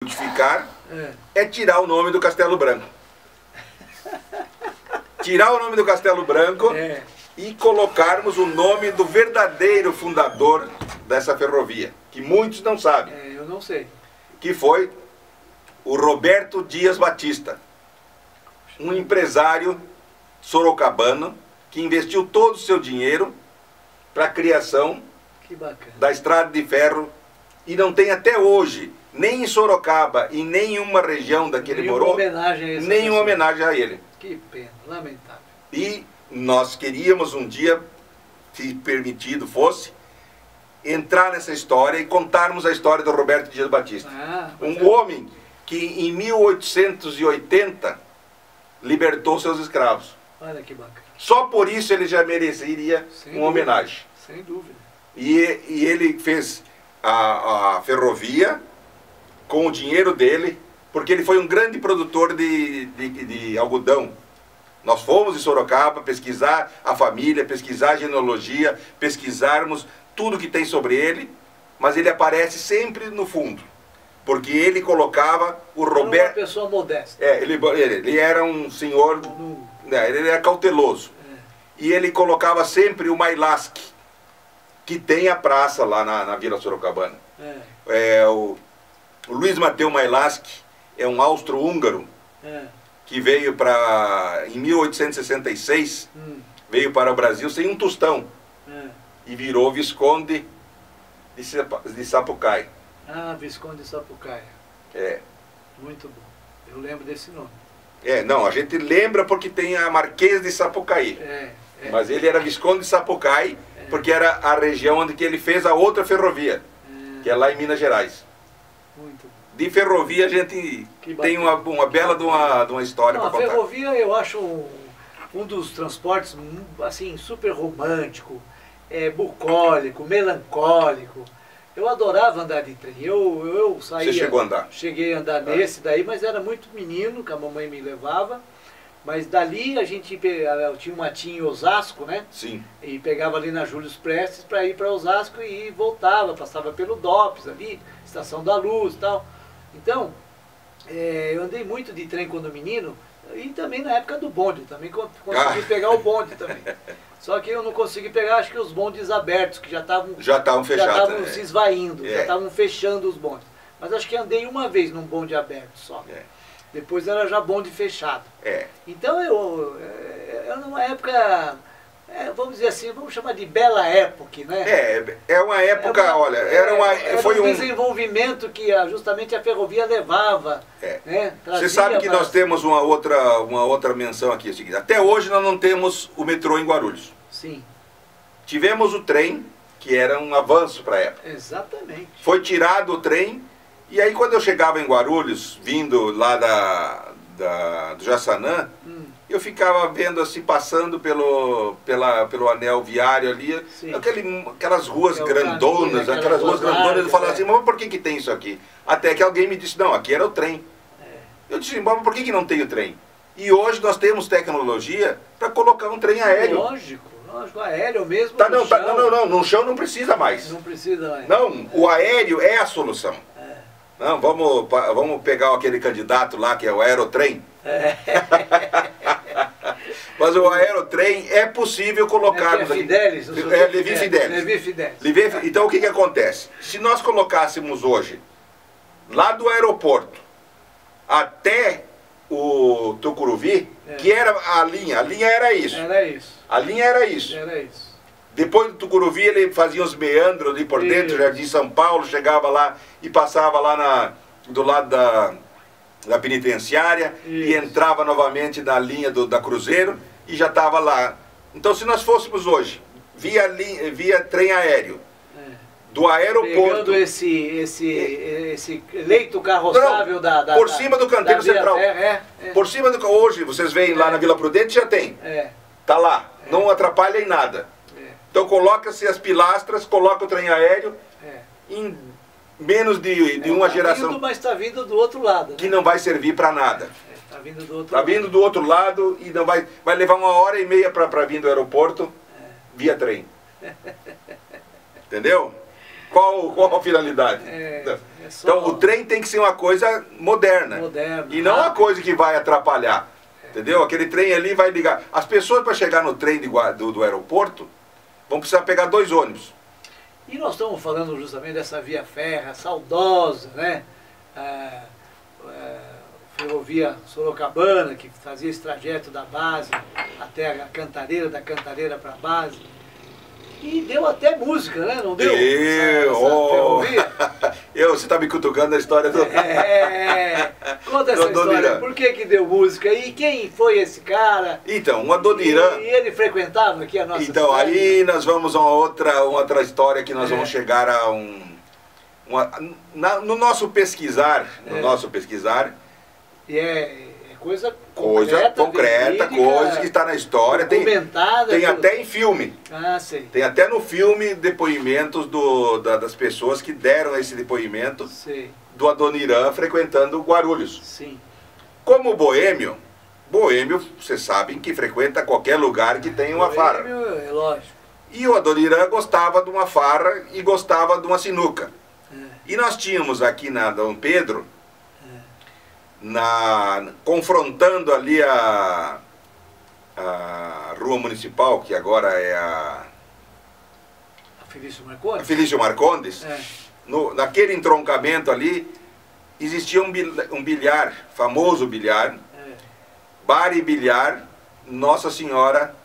modificar é tirar o nome do Castelo Branco. Tirar o nome do Castelo Branco e colocarmos o nome do verdadeiro fundador dessa ferrovia, que muitos não sabem. Eu não sei. Que foi o Roberto Dias Batista, um empresário sorocabano que investiu todo o seu dinheiro para a criação da estrada de ferro, e não tem até hoje, nem em Sorocaba e nem em uma região da que ele morou, nenhuma homenagem a ele. Que pena, lamentável. E nós queríamos um dia, se permitido fosse, entrar nessa história e contarmos a história do Roberto Dias Batista. Um homem que em 1880 libertou seus escravos. Olha que bacana. Só por isso ele já mereceria uma homenagem. Sem dúvida. E ele fez a ferrovia com o dinheiro dele, porque ele foi um grande produtor de algodão. Nós fomos em Sorocaba pesquisar a família, pesquisar a genealogia, pesquisarmos tudo que tem sobre ele, mas ele aparece sempre no fundo, porque ele colocava o Roberto... Era uma pessoa modesta. Ele era um senhor... ele era cauteloso. E ele colocava sempre o Mailasque, que tem a praça lá na Vila Sorocabana. O Luiz Mateu Mailasque é um austro-húngaro que veio em 1866, veio para o Brasil sem um tostão e virou Visconde de Sapucaí. Visconde de Sapucaí. Muito bom. Eu lembro desse nome. Não, a gente lembra porque tem a Marquês de Sapucaí. Mas ele era Visconde de Sapucaí, porque era a região onde que ele fez a outra ferrovia, que é lá em Minas Gerais. Muito bom. De ferrovia a gente tem uma bela de uma história para contar. A ferrovia eu acho um dos transportes assim, super romântico, bucólico, melancólico. Eu adorava andar de trem. Eu saía... Você chegou a andar? Cheguei a andar nesse daí, mas era muito menino, que a mamãe me levava. Mas dali a gente eu tinha uma tia em Osasco, né? Sim. E pegava ali na Júlio Prestes para ir para Osasco e voltava, passava pelo DOPS ali, Estação da Luz e tal. Então, eu andei muito de trem quando menino, e também na época do bonde, também consegui pegar o bonde também. Só que eu não consegui pegar, acho que os bondes abertos, que já estavam fechados, já estavam se esvaindo, já estavam fechando os bondes. Mas acho que andei uma vez num bonde aberto só. Depois era já bonde fechado. Então eu numa época, vamos dizer assim, vamos chamar de bela época, né? É uma época, foi um desenvolvimento que justamente a ferrovia levava. Né? Você sabe que nós temos uma outra menção aqui, é o seguinte: até hoje nós não temos o metrô em Guarulhos. Sim. Tivemos o trem, que era um avanço para a época. Exatamente. Foi tirado o trem, e aí quando eu chegava em Guarulhos, vindo lá do Jaçanã, eu ficava vendo assim, passando pelo anel viário ali, aquelas ruas grandonas, eu falava assim, mas por que tem isso aqui? Até que alguém me disse, não, aqui era o trem. Eu disse, mas por que não tem o trem? E hoje nós temos tecnologia para colocar um trem aéreo. Lógico, aéreo mesmo. Não, no chão não precisa mais. Não precisa mais. Não, o aéreo é a solução. Não, vamos pegar aquele candidato lá que é o Aerotrem. Mas o Aerotrem é possível colocarmos aqui. Levi Fidelis. Então o que acontece? Se nós colocássemos hoje, lá do aeroporto até o Tucuruvi, que era a linha era isso. A linha era isso. Depois do Tucuruvi ele fazia os meandros ali por dentro, Jardim São Paulo, chegava lá e passava lá do lado da penitenciária e entrava novamente na linha da Cruzeiro e já estava lá. Então se nós fôssemos hoje via trem aéreo, do aeroporto... Pegando esse leito carroçável por cima do canteiro central. Por cima hoje, vocês veem lá na Vila Prudente, já tem. Tá lá, não atrapalha em nada. Então coloca-se as pilastras, coloca o trem aéreo, em menos de uma geração... Mas está vindo do outro lado. Que não vai servir para nada. Está vindo do outro lado. Está vindo do outro lado e não vai levar 1h30 para vir do aeroporto via trem. Entendeu? Qual a finalidade? Então o trem tem que ser uma coisa moderna. E não uma coisa que vai atrapalhar. Entendeu? Aquele trem ali vai ligar. As pessoas para chegar no trem do aeroporto vão precisar pegar 2 ônibus. E nós estamos falando justamente dessa via férrea saudosa, né? Ferrovia Sorocabana, que fazia esse trajeto da base até a Cantareira, da Cantareira para a base. E deu até música, né? Não deu? Essa ferrovia? Você está me cutucando a história do... Conta essa história. Por que deu música? E quem foi esse cara? Então, o Adoniran... E ele frequentava aqui a nossa cidade? Aí nós vamos a uma outra história que nós vamos chegar a no nosso pesquisar, E é coisa concreta, coisa que está na história, tem até em filme. Sim. Tem até no filme depoimentos das pessoas que deram esse depoimento do Adoniran frequentando Guarulhos. Sim. Como boêmio, vocês sabem que frequenta qualquer lugar que tenha uma farra. É lógico. E o Adoniran gostava de uma farra e gostava de uma sinuca. E nós tínhamos aqui na Dom Pedro, confrontando ali a rua municipal, que agora é a Felício Marcondes, naquele entroncamento ali, existia um bilhar, famoso bilhar, bar e bilhar Nossa Senhora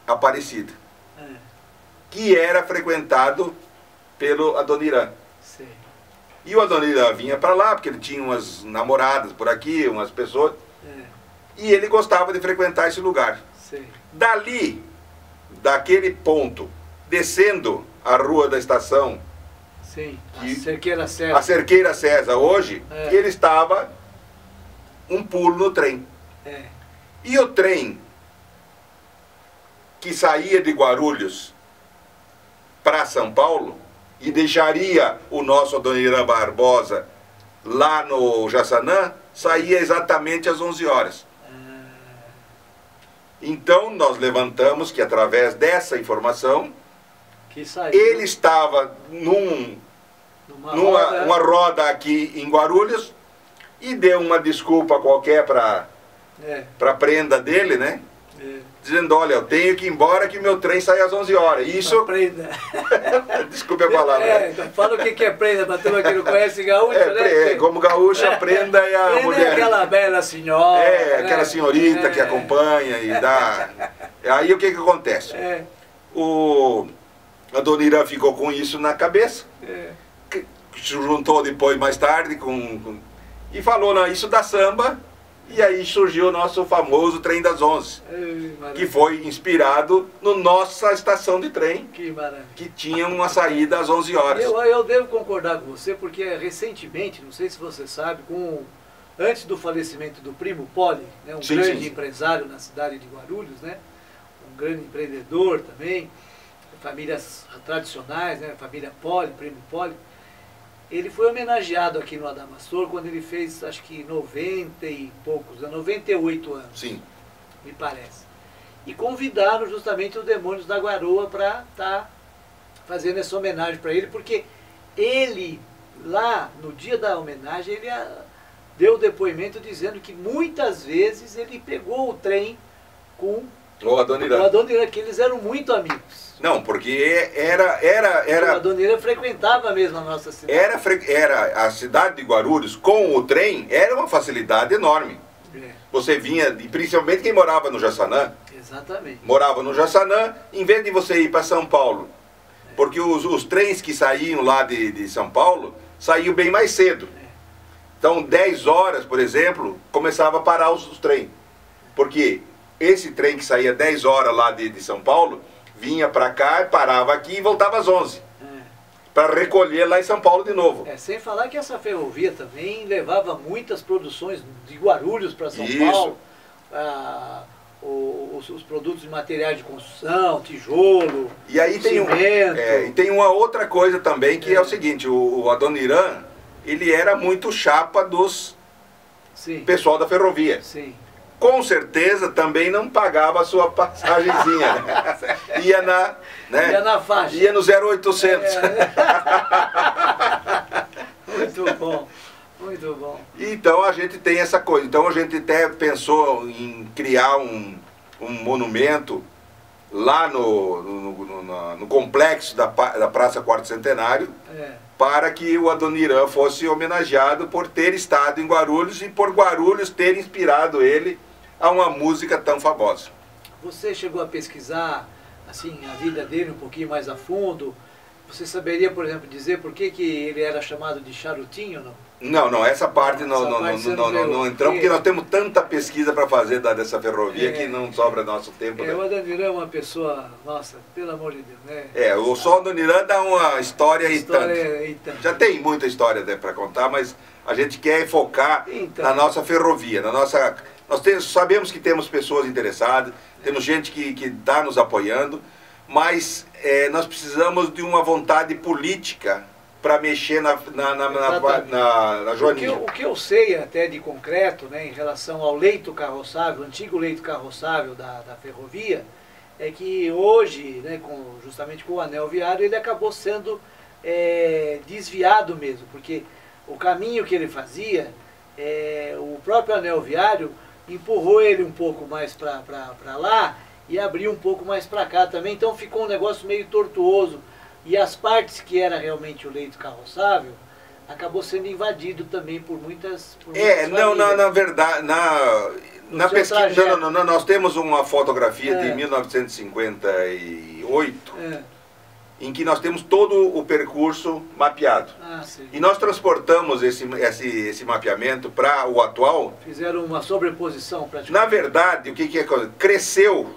Aparecida, que era frequentado pelo Adoniran. E o Adoniran vinha para lá, porque ele tinha umas namoradas por aqui, umas pessoas. E ele gostava de frequentar esse lugar. Dali, daquele ponto, descendo a rua da estação... a Cerqueira César hoje, ele estava um pulo no trem. E o trem que saía de Guarulhos para São Paulo e deixaria o nosso Adoniran Barbosa lá no Jaçanã, saía exatamente às 11 horas. Então nós levantamos que através dessa informação, ele estava numa roda aqui em Guarulhos e deu uma desculpa qualquer para a prenda dele, né? Dizendo, olha, eu tenho que ir embora que meu trem sai às 11 horas. Isso... Prenda. Desculpe a palavra. Então fala o que é prenda, para turma que não conhece gaúcho, né? Como gaúcho, a prenda é a mulher. É aquela bela senhora. Aquela senhorita que acompanha e dá... Aí o que acontece? O Adoniran ficou com isso na cabeça, se juntou depois, mais tarde, e falou, não, isso dá samba. E aí surgiu o nosso famoso Trem das 11, que foi inspirado no nossa estação de trem, que tinha uma saída às 11 horas. Eu devo concordar com você, porque recentemente, não sei se você sabe, antes do falecimento do primo Poli, né, grande empresário na cidade de Guarulhos, né, um grande empreendedor também, famílias tradicionais, né, família Poli, primo Poli. Ele foi homenageado aqui no Adamastor quando ele fez, acho que 90 e poucos, 98 anos, me parece. E convidaram justamente os Demônios da Garoa para estar fazendo essa homenagem para ele, porque ele, lá no dia da homenagem, ele deu depoimento dizendo que muitas vezes ele pegou o trem com o Adoniran, que eles eram muito amigos. Não, porque O Adoniran frequentava mesmo a nossa cidade. Era a cidade de Guarulhos, com o trem, era uma facilidade enorme. Você vinha, principalmente quem morava no Jaçanã. Exatamente. Morava no Jaçanã, em vez de você ir para São Paulo. Porque os trens que saíam lá de São Paulo, saíam bem mais cedo. Então, 10 horas, por exemplo, começava a parar os trens. Porque esse trem que saía 10 horas lá de São Paulo, vinha para cá, parava aqui e voltava às 11. Para recolher lá em São Paulo de novo. Sem falar que essa ferrovia também levava muitas produções de Guarulhos para São Paulo. Os produtos de materiais de construção, tijolo, e aí cimento. Tem uma outra coisa também, que é o seguinte, o Adoniran, ele era muito chapa dos pessoal da ferrovia. Com certeza também não pagava a sua passagenzinha. Né? Ia na faixa. Ia no 0800. Muito bom. Muito bom. Então a gente tem essa coisa. Então a gente até pensou em criar um monumento lá no complexo da Praça Quarto Centenário, para que o Adoniran fosse homenageado por ter estado em Guarulhos e por Guarulhos ter inspirado ele a uma música tão famosa. Você chegou a pesquisar assim, a vida dele um pouquinho mais a fundo? Você saberia, por exemplo, dizer por que ele era chamado de Charutinho, não? Não, essa parte não entramos, porque nós temos tanta pesquisa para fazer dessa ferrovia que não sobra nosso tempo. O Adoniran é uma pessoa, nossa, pelo amor de Deus, né? O Adoniran dá uma história e tanto. Já tem muita história para contar, mas a gente quer focar na nossa ferrovia, sabemos que temos pessoas interessadas, temos gente que está nos apoiando, mas nós precisamos de uma vontade política para mexer na joaninha. O que eu sei até de concreto, né, em relação ao leito carroçável, o antigo leito carroçável da ferrovia, é que hoje, né, justamente com o anel viário, ele acabou sendo desviado mesmo, porque o caminho que ele fazia, o próprio anel viário empurrou ele um pouco mais para lá e abriu um pouco mais para cá também, então ficou um negócio meio tortuoso. E as partes que era realmente o leito carroçável, acabou sendo invadido também por muitas na verdade, na pesquisa, nós temos uma fotografia de 1958, em que nós temos todo o percurso mapeado. E nós transportamos esse mapeamento para o atual. Fizeram uma sobreposição praticamente. Na verdade, o que é? Cresceu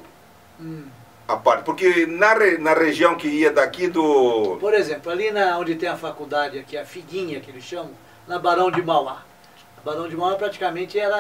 a parte, porque na região que ia daqui do... Por exemplo, ali onde tem a faculdade aqui, a Figuinha que eles chamam, na Barão de Mauá. A Barão de Mauá praticamente era